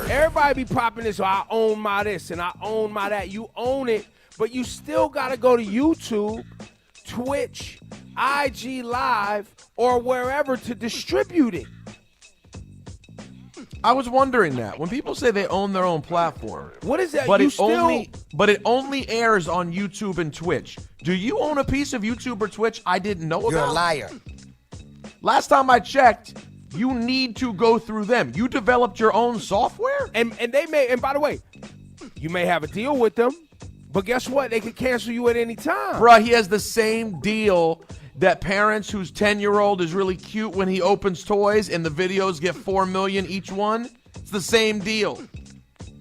Everybody be popping this, I own my this and I own my that. You own it, but you still got to go to YouTube, Twitch, IG Live, or wherever to distribute it. I was wondering that. When people say they own their own platform. What is that? But it only airs on YouTube and Twitch. Do you own a piece of YouTube or Twitch I didn't know about? You're a liar. Last time I checked, you need to go through them. You developed your own software? And they may, and by the way, you may have a deal with them, but guess what? They could cancel you at any time. Bruh, he has the same deal that parents whose 10-year-old is really cute when he opens toys and the videos get $4 million each one. It's the same deal.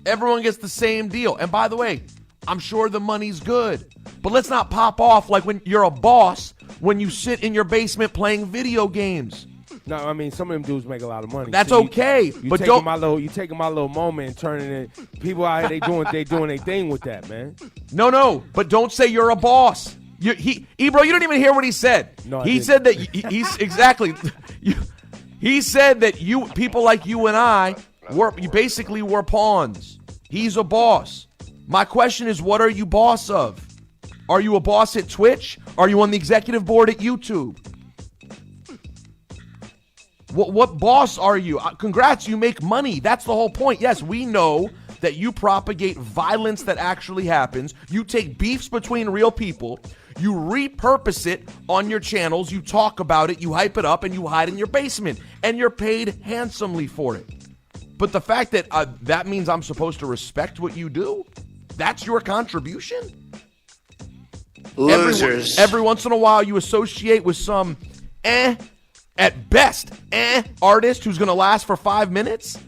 Everyone gets the same deal. And by the way, I'm sure the money's good. But let's not pop off like when you're a boss when you sit in your basement playing video games. No, I mean, some of them dudes make a lot of money. That's so okay. But you taking my little moment and turning it. People out here, they doing their thing with that, man. No, but don't say you're a boss. Ebro, you didn't even hear what he said. No, he said that he's exactly. He said that you people like you and I you basically were pawns. He's a boss. My question is, what are you boss of? Are you a boss at Twitch? Are you on the executive board at YouTube? What boss are you? Congrats, you make money. That's the whole point. Yes, we know that you propagate violence that actually happens. You take beefs between real people. You repurpose it on your channels. You talk about it. You hype it up, and you hide in your basement. And you're paid handsomely for it. But the fact that that means I'm supposed to respect what you do, that's your contribution? Losers. Every once in a while, you associate with some at best, artist who's going to last for 5 minutes?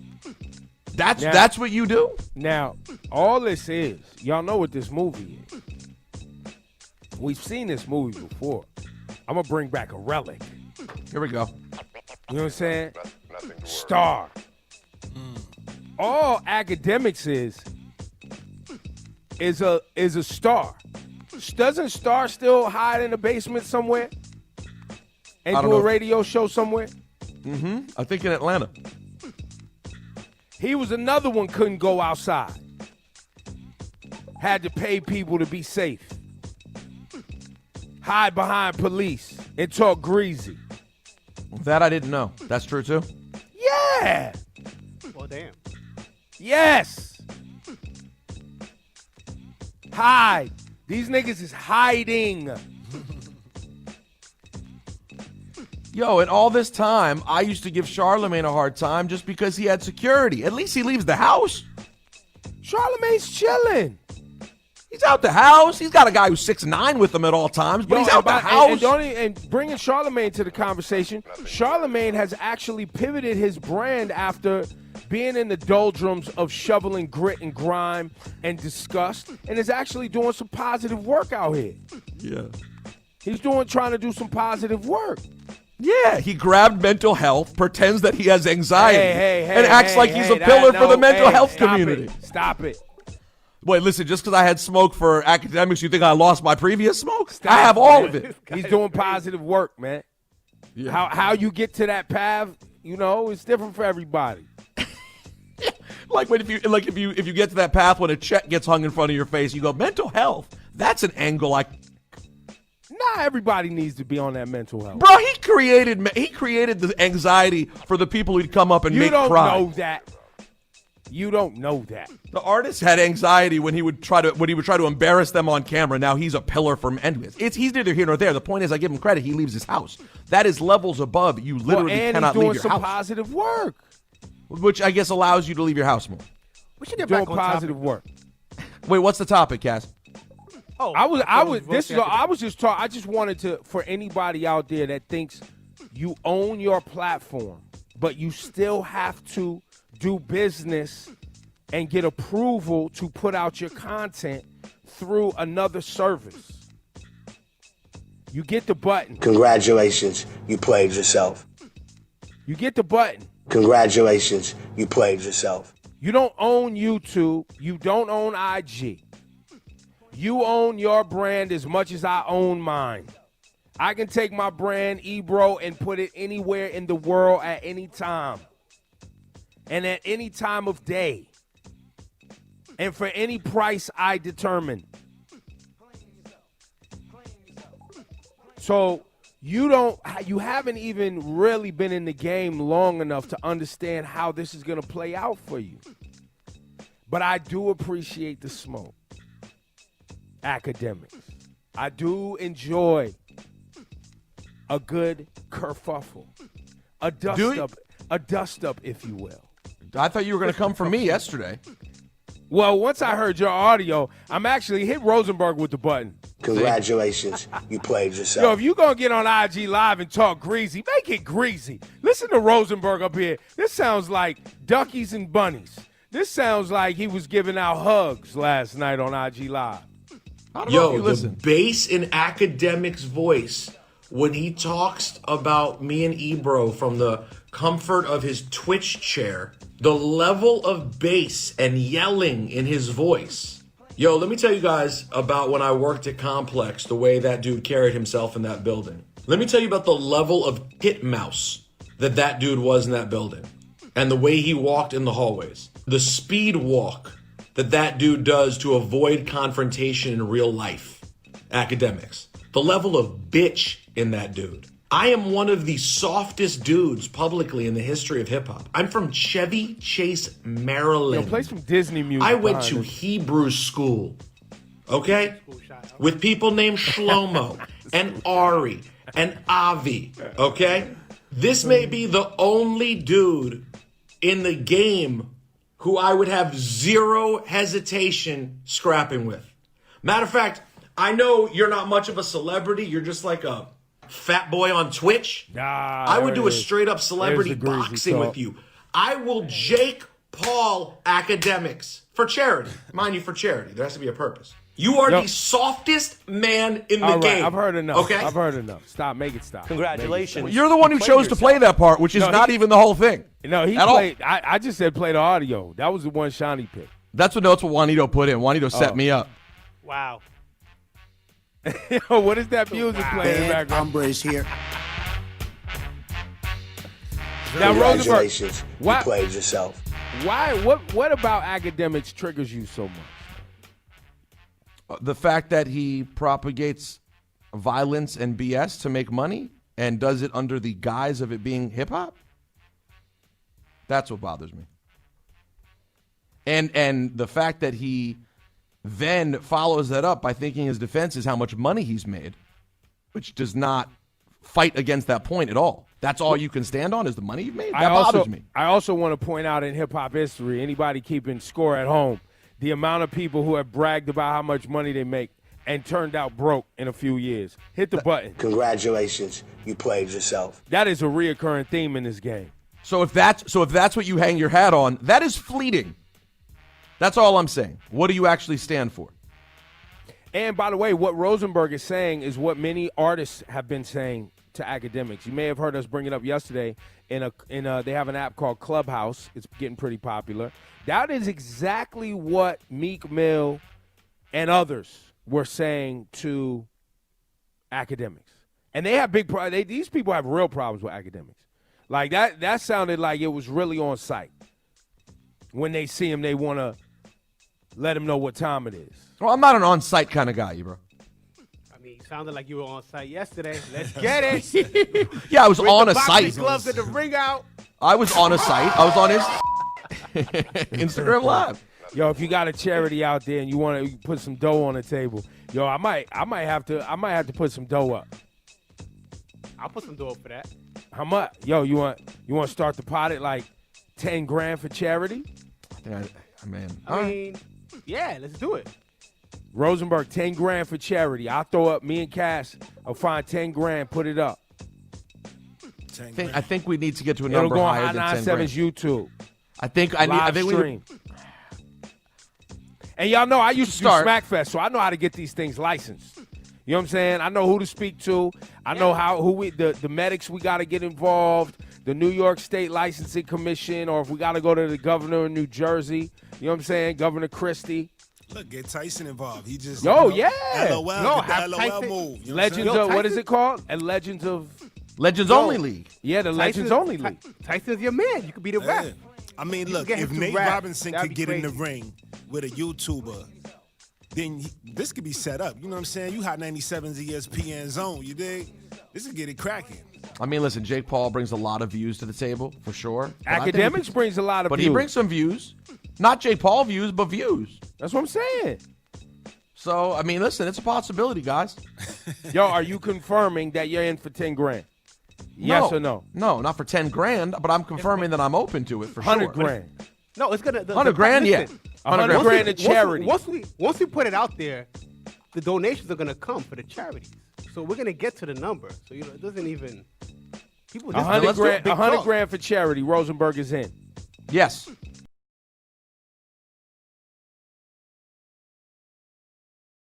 That's what you do? Now, all this is, y'all know what this movie is. We've seen this movie before. I'm going to bring back a relic. Here we go. You know what I'm saying? Star. All Academics is a star. Doesn't Star still hide in the basement somewhere and do a radio show somewhere? Mm-hmm. I think in Atlanta. He was another one, couldn't go outside. Had to pay people to be safe. Hide behind police and talk greasy. That I didn't know. That's true too? Yeah. Well, damn. Yes. Hide. These niggas is hiding. Yo, and all this time, I used to give Charlemagne a hard time just because he had security. At least he leaves the house. Charlemagne's chilling. He's out the house. He's got a guy who's 6'9" with him at all times, but he's out the house. And bringing Charlemagne to the conversation, Charlemagne has actually pivoted his brand after being in the doldrums of shoveling grit and grime and disgust, and is actually doing some positive work out here. Yeah. He's trying to do some positive work. Yeah, he grabbed mental health, pretends that he has anxiety, and acts like he's a hey, pillar for the mental health community. Stop it. Wait, listen, just because I had smoke for Academics, you think I lost my previous smoke? I have all of it. He's doing positive work, man. Yeah. How you get to that path, it's different for everybody. Like if you get to that path when a check gets hung in front of your face, you go, mental health. That's an angle Not everybody needs to be on that mental health. Bro, he created the anxiety for the people who'd come up and make cry. You don't know that. You don't know that. The artist had anxiety when he would try to embarrass them on camera. Now he's a pillar for he's neither here nor there. The point is, I give him credit. He leaves his house. That is levels above. You literally cannot leave your house. And he's doing some positive work, which I guess allows you to leave your house more. We should get back on positive work. Wait, what's the topic, Cass? Oh, I just wanted to, for anybody out there that thinks you own your platform, but you still have to do business and get approval to put out your content through another service. You get the button. Congratulations, you played yourself. You get the button. Congratulations, you played yourself. You don't own YouTube. You don't own IG. You own your brand as much as I own mine. I can take my brand, Ebro, and put it anywhere in the world at any time. and at any time of day and for any price I determine. So you haven't even really been in the game long enough to understand how this is going to play out for you. But I do appreciate the smoke. Academics. I do enjoy a good kerfuffle. A dust up, if you will. I thought you were going to come for me yesterday. Well, once I heard your audio, I'm actually hit Rosenberg with the button. Congratulations, you played yourself. Yo, if you going to get on IG Live and talk greasy, make it greasy. Listen to Rosenberg up here. This sounds like duckies and bunnies. This sounds like he was giving out hugs last night on IG Live. Yo, the bass in Akademiks' voice when he talks about me and Ebro from the comfort of his Twitch chair, the level of bass and yelling in his voice. Yo, let me tell you guys about when I worked at Complex, the way that dude carried himself in that building. Let me tell you about the level of pit mouse that dude was in that building and the way he walked in the hallways. The speed walk that dude does to avoid confrontation in real life. Akademiks. The level of bitch in that dude. I am one of the softest dudes publicly in the history of hip-hop. I'm from Chevy Chase, Maryland. Yo, play some Disney music. I went to Hebrew school, okay? With people named Shlomo and Ari and Avi, okay? This may be the only dude in the game who I would have zero hesitation scrapping with. Matter of fact, I know you're not much of a celebrity. You're just like a fat boy on Twitch. I would do a straight up celebrity boxing with you. I will Jake Paul Akademiks for charity. Mind you, for charity. There has to be a purpose. You are the softest man in the game. I've heard enough. Okay? I've heard enough. Stop. Make it stop. Congratulations. You're the one who chose to play that part, which is not even the whole thing. No, he played. I just said play the audio. That was the one Shawnee picked. That's what Juanito put in. Juanito set me up. Wow. Yo, what is that music playing in the background? Hombres here. Now, Rosenberg, Congratulations, you played yourself. why? What about Akademiks triggers you so much? The fact that he propagates violence and BS to make money and does it under the guise of it being hip-hop, that's what bothers me. And the fact that he then follows that up by thinking his defense is how much money he's made, which does not fight against that point at all. That's all you can stand on is the money you've made? That bothers me. I also want to point out in hip-hop history, anybody keeping score at home, the amount of people who have bragged about how much money they make and turned out broke in a few years. Hit the button. Congratulations, you played yourself. That is a reoccurring theme in this game. So if that's what you hang your hat on, that is fleeting. That's all I'm saying. What do you actually stand for? And by the way, what Rosenberg is saying is what many artists have been saying to Akademiks. You may have heard us bring it up yesterday. They have an app called Clubhouse. It's getting pretty popular. That is exactly what Meek Mill and others were saying to Akademiks. And they have these people have real problems with Akademiks. Like that sounded like it was really on site. When they see him, they want to let him know what time it is. Well, I'm not an on-site kind of guy, bro. I mean, it sounded like you were on site yesterday. Let's get it. Yeah, I was on a boxing site. gloves and the ring out. I was on a site. I was on his Instagram Live. Yo, if you got a charity out there and you want to put some dough on the table, yo, I might have to put some dough up. I'll put some dough up for that. How much? Yo, you want to start the pot at like $10,000 for charity? I mean, yeah, let's do it. Rosenberg, $10,000 for charity. I'll throw up. Me and Cass will find $10,000. Put it up. I think we need to get to a It'll number go on higher than 997's 10 grand. YouTube. I think we stream. And y'all know I used to do Smackfest, so I know how to get these things licensed. You know what I'm saying? I know who to speak to. I know the medics we got to get involved, the New York State Licensing Commission, or if we got to go to the governor of New Jersey. You know what I'm saying? Governor Christie. Look, get Tyson involved. He just LOL, get the have LOL Tyson, move. You know Legends of what is it called? And Legends Only League. Yeah, the Legends Only League. Tyson's your man. You could be the ref. I mean, look, get if him to Nate rap, Robinson that'd could be get in the crazy. ring with a YouTuber, then this could be set up. You know what I'm saying? You Hot 97's ESPN zone, you dig? This could get it cracking. I mean, listen, Jake Paul brings a lot of views to the table, for sure. But I think Academics brings a lot of But views. he brings some views. Not Jake Paul views, but views. That's what I'm saying. So, I mean, listen, it's a possibility, guys. Yo, are you confirming that you're in for 10 grand? Yes or no? No, not for 10 grand, but I'm confirming that I'm open to it for 100 sure. grand. No, it's gonna. 100 grand, yeah. listen, 100 grand to charity. Once we put it out there, the donations are gonna come for the charities. So we're gonna get to the number. So it doesn't even. People. 100 let's do a grand. big 100 talk. grand for charity. Rosenberg is in. Yes.